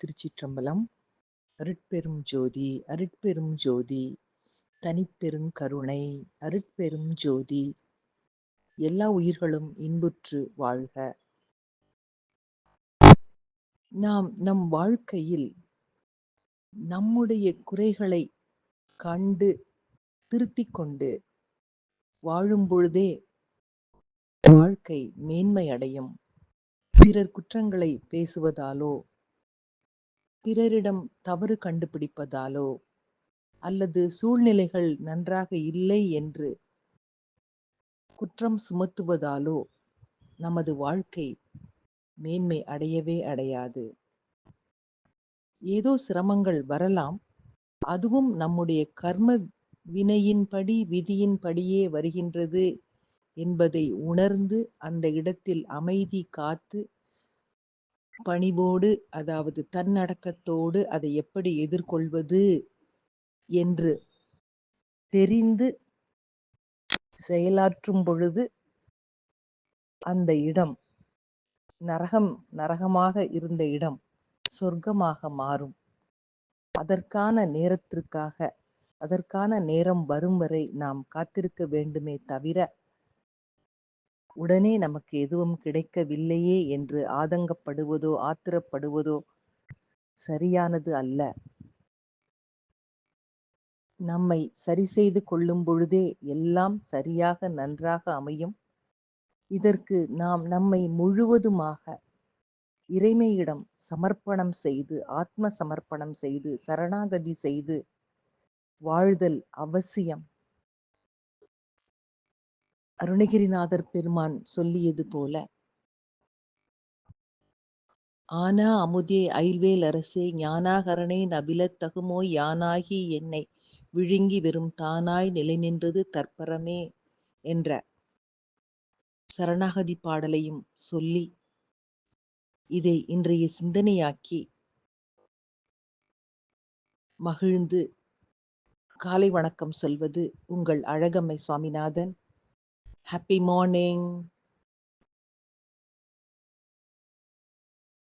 திருச்சிற்றம்பலம். அருட்பெரும் ஜோதி அருட்பெரும் ஜோதி தனிப்பெருங் கருணை அருட்பெரும் ஜோதி. எல்லா உயிர்களும் இன்புற்று வாழ்க. நாம் நம் வாழ்க்கையில் நம்முடைய குறைகளை கண்டு திருத்திக் கொண்டு வாழும் பொழுதே வாழ்க்கை மேன்மை அடையும். பிறர் குற்றங்களை பேசுவதாலோ, பிறரிடம் தவறு கண்டுபிடிப்பதாலோ, அல்லது சூழ்நிலைகள் நன்றாக இல்லை என்று குற்றம் சுமத்துவதாலோ நமது வாழ்க்கை மேன்மை அடையவே அடையாது. ஏதோ சிரமங்கள் வரலாம், அதுவும் நம்முடைய கர்ம வினையின்படி விதியின்படியே வருகின்றது என்பதை உணர்ந்து அந்த இடத்தில் அமைதி காத்து பணிவோடு, அதாவது தன்னடக்கத்தோடு அதை எப்படி எதிர்கொள்வது என்று தெரிந்து செயலாற்றும் பொழுது அந்த இடம் நரகமாக இருந்த இடம் சொர்க்கமாக மாறும். அதற்கான நேரத்திற்காக, அதற்கான நேரம் வரும் வரை நாம் காத்திருக்க வேண்டுமே தவிர, உடனே நமக்கு எதுவும் கிடைக்கவில்லையே என்று ஆதங்கப்படுவதோ ஆத்திரப்படுவதோ சரியானது அல்ல. நம்மை சரி செய்து கொள்ளும் பொழுதே எல்லாம் சரியாக நன்றாக அமையும். இதற்கு நாம் நம்மை முழுவதுமாக இறைமையிடம் சமர்ப்பணம் செய்து, ஆத்ம சமர்ப்பணம் செய்து, சரணாகதி செய்து வாழ்தல் அவசியம். அருணகிரிநாதர் பெருமான் சொல்லியது போல, ஆனா அமுதே அயில்வேல் அரசே ஞானாகரணே நபிலத் தகுமோ யானாகி என்னை விழுங்கி வெறும் தானாய் நிலை நின்றது தற்பரமே என்ற சரணாகதி பாடலையும் சொல்லி இதை இன்றைய சிந்தனையாக்கி மகிழ்ந்து காலை வணக்கம் சொல்வது உங்கள் அழகம்மை சுவாமிநாதன். Happy morning.